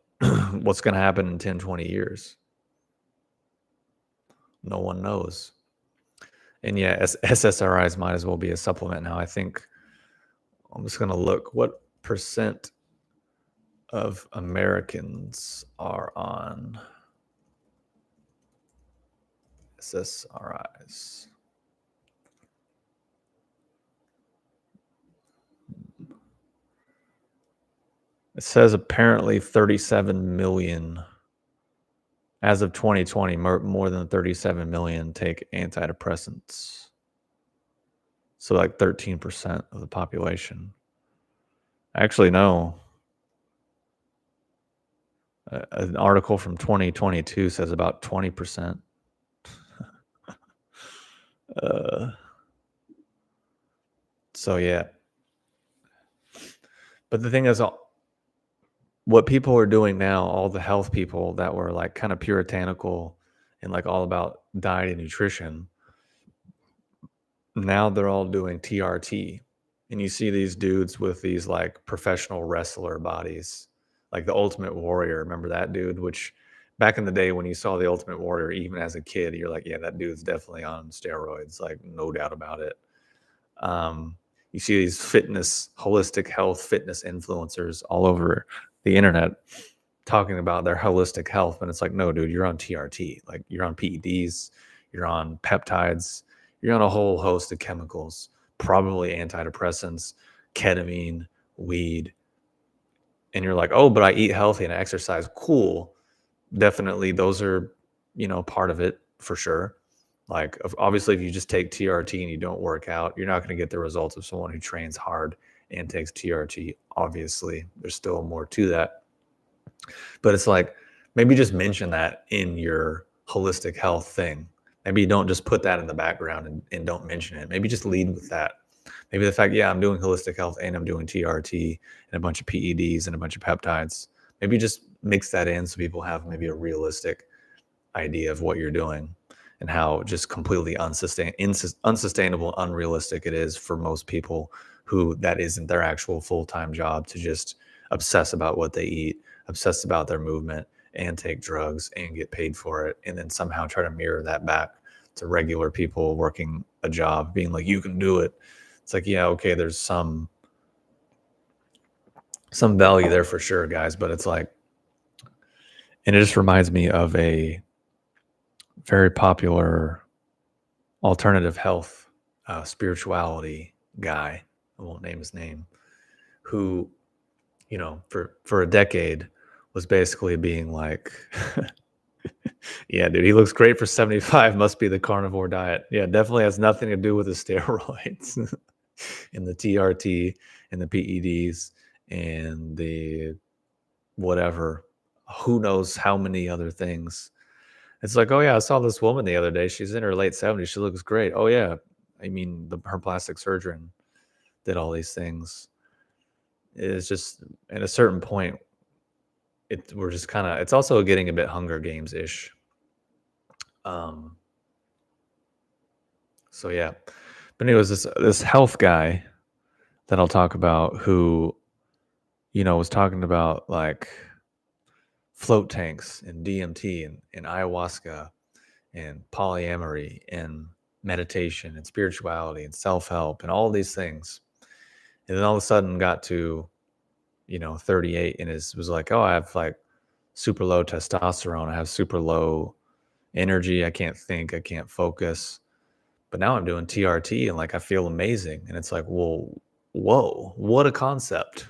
what's going to happen in 10, 20 years? No one knows. And yeah, SSRIs might as well be a supplement now. I think I'm just going to look what percent of Americans are on SSRIs. It says apparently 37 million. As of 2020, more than 37 million take antidepressants. So like 13% of the population. Actually, no. An article from 2022 says about 20%. So yeah. But the thing is, what people are doing now, all the health people that were like kind of puritanical and like all about diet and nutrition, now they're all doing TRT. And you see these dudes with these like professional wrestler bodies, like the Ultimate Warrior. Remember that dude? Which back in the day when you saw the Ultimate Warrior, even as a kid, you're like, yeah, that dude's definitely on steroids, like no doubt about it. You see these holistic health fitness influencers all over the internet talking about their holistic health. And it's like, no, dude, you're on TRT. Like, you're on PEDs, you're on peptides, you're on a whole host of chemicals, probably antidepressants, ketamine, weed, and you're like, oh, but I eat healthy and I exercise. Cool. Definitely, those are, part of it for sure. Like, obviously, if you just take TRT and you don't work out, you're not going to get the results of someone who trains hard and takes TRT. Obviously, there's still more to that. But it's like, maybe just mention that in your holistic health thing. Maybe you don't just put that in the background and don't mention it. Maybe just lead with that. Maybe the fact, yeah, I'm doing holistic health and I'm doing TRT and a bunch of PEDs and a bunch of peptides. Maybe just mix that in so people have maybe a realistic idea of what you're doing and how just completely unsustainable, unrealistic it is for most people who that isn't their actual full-time job to just obsess about what they eat, obsess about their movement, and take drugs and get paid for it, and then somehow try to mirror that back to regular people working a job, being like, you can do it. It's like, yeah, okay, there's some value there for sure, guys, but it's like, and it just reminds me of a very popular alternative health, spirituality guy, I won't name his name, who, for a decade was basically being like, yeah, dude, he looks great for 75, must be the carnivore diet. Yeah, definitely has nothing to do with the steroids and the TRT and the PEDs and the whatever, who knows how many other things. It's like, oh yeah, I saw this woman the other day. She's in her late 70s. She looks great. Oh yeah. I mean, her plastic surgeon did all these things. It's just at a certain point, we're just kind of, it's also getting a bit Hunger Games-ish. So yeah. But anyways, this health guy that I'll talk about who, was talking about like float tanks and DMT and ayahuasca and polyamory and meditation and spirituality and self-help and all these things. And then all of a sudden got to, 38 and was like, oh, I have like super low testosterone. I have super low energy. I can't think. I can't focus. But now I'm doing TRT and like I feel amazing. And it's like, well, whoa, what a concept.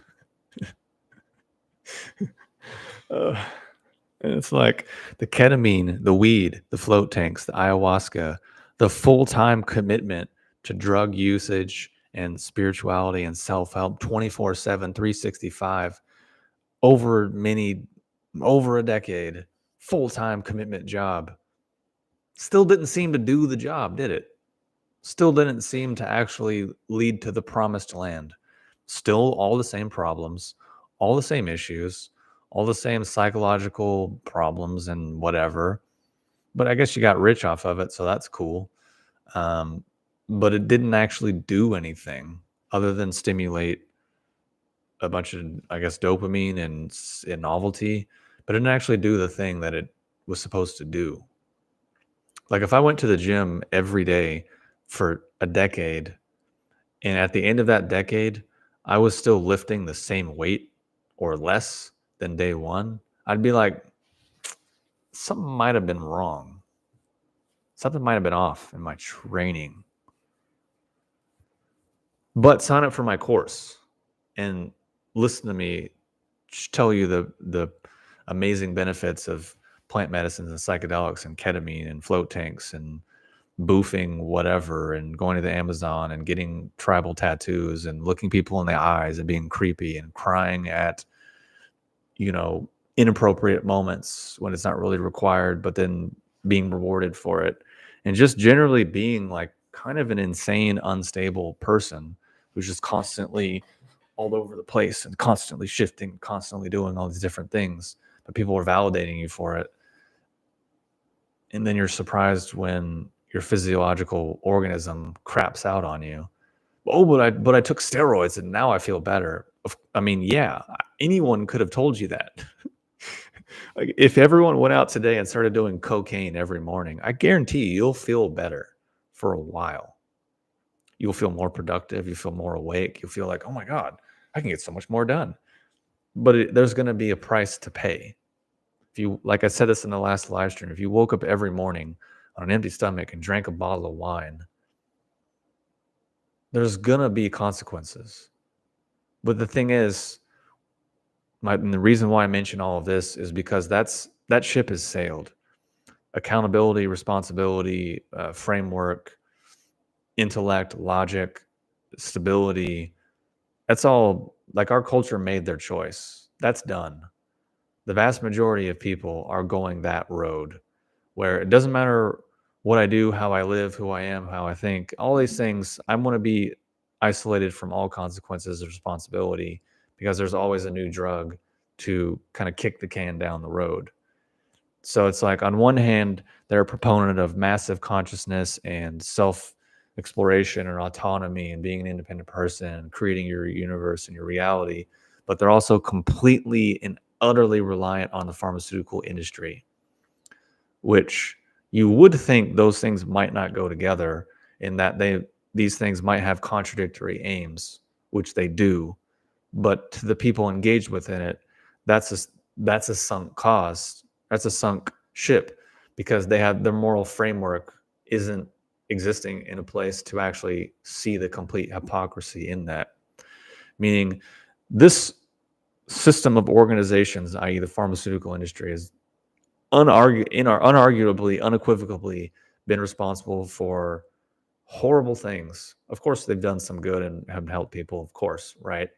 And it's like the ketamine, the weed, the float tanks, the ayahuasca, the full-time commitment to drug usage and spirituality and self-help 24/7, 365 over a decade, full-time commitment job. Still didn't seem to do the job, did it? Still didn't seem to actually lead to the promised land. Still all the same problems, all the same issues, all the same psychological problems and whatever. But I guess you got rich off of it, so that's cool. But it didn't actually do anything other than stimulate a bunch of, I guess, dopamine and novelty, but it didn't actually do the thing that it was supposed to do. Like if I went to the gym every day for a decade, and at the end of that decade, I was still lifting the same weight or less than day one, I'd be like, something might have been wrong. Something might have been off in my training. But sign up for my course and listen to me tell you the amazing benefits of plant medicines and psychedelics and ketamine and float tanks and boofing whatever and going to the Amazon and getting tribal tattoos and looking people in the eyes and being creepy and crying at, inappropriate moments when it's not really required, but then being rewarded for it. And just generally being like kind of an insane, unstable person who's just constantly all over the place and constantly shifting, constantly doing all these different things, but people are validating you for it. And then you're surprised when your physiological organism craps out on you. Oh, but I took steroids and now I feel better. I mean, yeah, anyone could have told you that. Like if everyone went out today and started doing cocaine every morning, I guarantee you'll feel better for a while. You'll feel more productive. You feel more awake. You'll feel like, oh my God, I can get so much more done. But there's going to be a price to pay. If you, like I said this in the last live stream, if you woke up every morning on an empty stomach and drank a bottle of wine, there's going to be consequences. But the thing is, and the reason why I mention all of this is because that ship has sailed. Accountability, responsibility, framework, intellect, logic, stability. That's all, like, our culture made their choice. That's done. The vast majority of people are going that road where it doesn't matter what I do, how I live, who I am, how I think, all these things. I want to be isolated from all consequences of responsibility because there's always a new drug to kind of kick the can down the road. So it's like, on one hand, they're a proponent of massive consciousness and self exploration and autonomy and being an independent person and creating your universe and your reality. But they're also completely and utterly reliant on the pharmaceutical industry, which you would think those things might not go together, in that these things might have contradictory aims, which they do. But to the people engaged within it, that's a sunk cost. That's a sunk ship, because they have their moral framework isn't existing in a place to actually see the complete hypocrisy in that. Meaning, this system of organizations, i.e., the pharmaceutical industry, is unarguably, unequivocally been responsible for horrible things. Of course, they've done some good and have helped people, of course, right?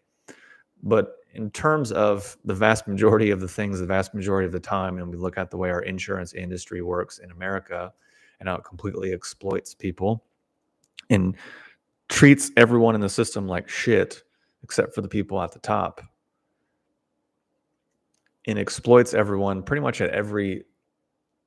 But in terms of the vast majority of the things, the vast majority of the time, and we look at the way our insurance industry works in America and how it completely exploits people and treats everyone in the system like shit, except for the people at the top, and exploits everyone pretty much at every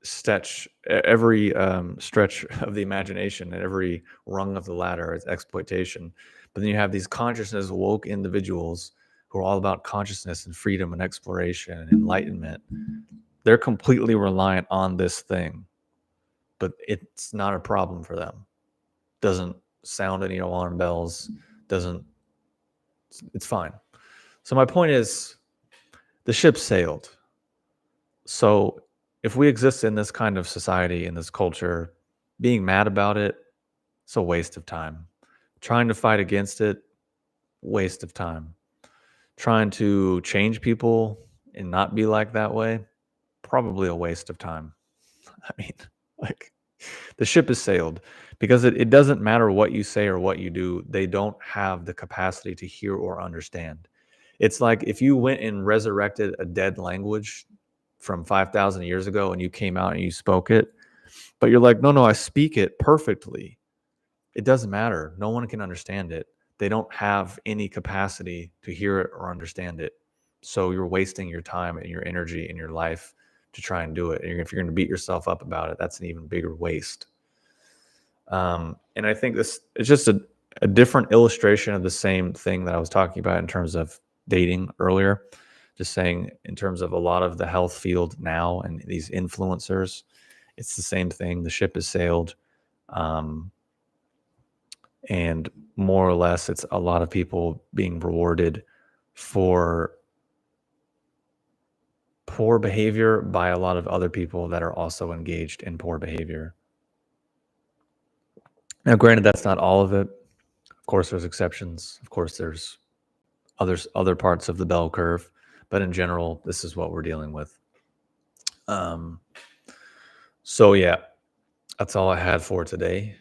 stretch of the imagination, at every rung of the ladder. It's exploitation. But then you have these consciousness woke individuals who are all about consciousness and freedom and exploration and enlightenment. They're completely reliant on this thing, but it's not a problem for them. Doesn't sound any alarm bells. Doesn't. It's fine. So my point is, the ship sailed. So if we exist in this kind of society, in this culture, being mad about it, it's a waste of time. Trying to fight against it, waste of time. Trying to change people and not be like that way, probably a waste of time. I mean, like, the ship has sailed, because it doesn't matter what you say or what you do. They don't have the capacity to hear or understand. It's like if you went and resurrected a dead language from 5,000 years ago and you came out and you spoke it, but you're like, no, I speak it perfectly. It doesn't matter. No one can understand it. They don't have any capacity to hear it or understand it. So you're wasting your time and your energy and your life to try and do it. And if you're going to beat yourself up about it, that's an even bigger waste. And I think this is just a different illustration of the same thing that I was talking about in terms of dating earlier. Just saying, in terms of a lot of the health field now and these influencers, it's the same thing. The ship has sailed. And more or less, it's a lot of people being rewarded for poor behavior by a lot of other people that are also engaged in poor behavior. Now, granted, that's not all of it. Of course, there's exceptions. Of course, there's other parts of the bell curve. But in general, this is what we're dealing with. So yeah, that's all I had for today.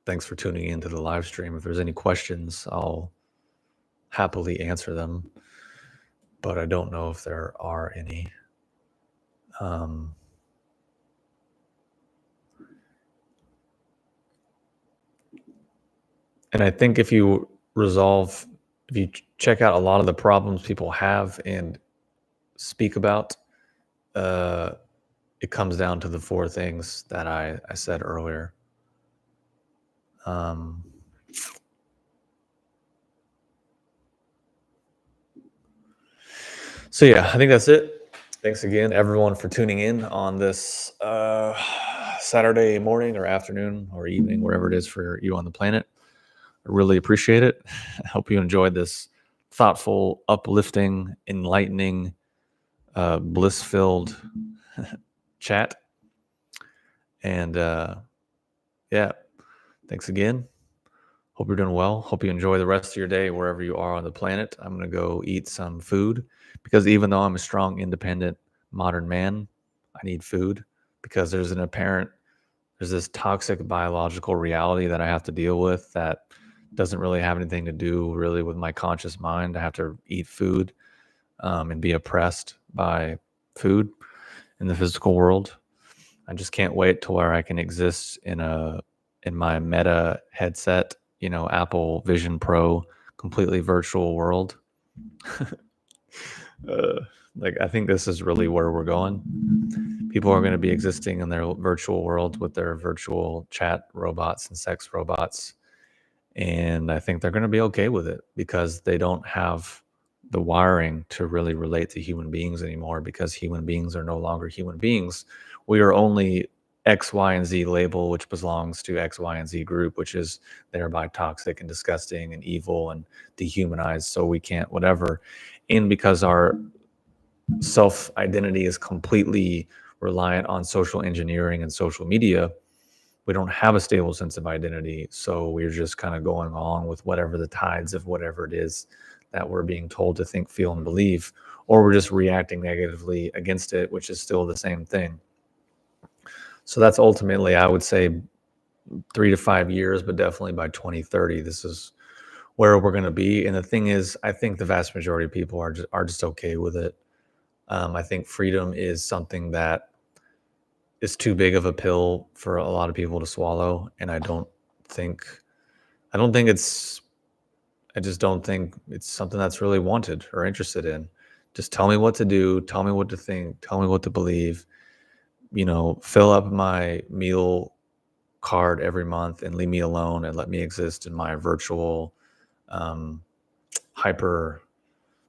Thanks for tuning into the live stream. If there's any questions, I'll happily answer them, but I don't know if there are any. And I think if you check out a lot of the problems people have and speak about, it comes down to the four things that I said earlier. So yeah, I think that's it. Thanks again, everyone, for tuning in on this Saturday morning or afternoon or evening, wherever it is for you on the planet. I really appreciate it. I hope you enjoyed this thoughtful, uplifting, enlightening, bliss-filled chat. And yeah, thanks again. Hope you're doing well. Hope you enjoy the rest of your day wherever you are on the planet. I'm going to go eat some food because even though I'm a strong, independent, modern man, I need food because there's this toxic biological reality that I have to deal with that doesn't really have anything to do really with my conscious mind. I have to eat food and be oppressed by food in the physical world. I just can't wait to where I can exist in my Meta headset, Apple Vision Pro, completely virtual world. uh, I think this is really where we're going. People are going to be existing in their virtual world with their virtual chat robots and sex robots. And I think they're going to be okay with it because they don't have the wiring to really relate to human beings anymore because human beings are no longer human beings. We are only X, Y, and Z label, which belongs to X, Y, and Z group, which is thereby toxic and disgusting and evil and dehumanized. So we can't, whatever. And because our self identity is completely reliant on social engineering and social media, we don't have a stable sense of identity. So we're just kind of going on with whatever the tides of whatever it is that we're being told to think, feel, and believe, or we're just reacting negatively against it, which is still the same thing. So that's ultimately, I would say, 3 to 5 years, but definitely by 2030, this is where we're going to be. And the thing is, I think the vast majority of people are just okay with it. I think freedom is something that is too big of a pill for a lot of people to swallow, and think I just don't think it's something that's really wanted or interested in. Just tell me what to do, tell me what to think, tell me what to believe, fill up my meal card every month and leave me alone and let me exist in my virtual um, hyper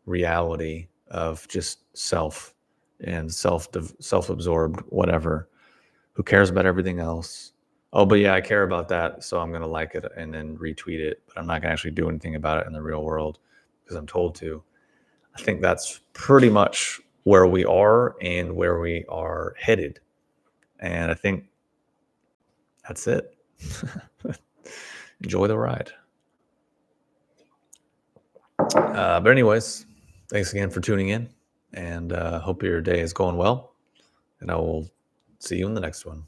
reality of just self and self-absorbed whatever. Who cares about everything else? Oh, but yeah, I care about that, so I'm gonna like it and then retweet it, but I'm not gonna actually do anything about it in the real world because I'm told to. I think that's pretty much where we are and where we are headed. And I think that's it. Enjoy the ride. But anyways, thanks again for tuning in, and hope your day is going well. And I will see you in the next one.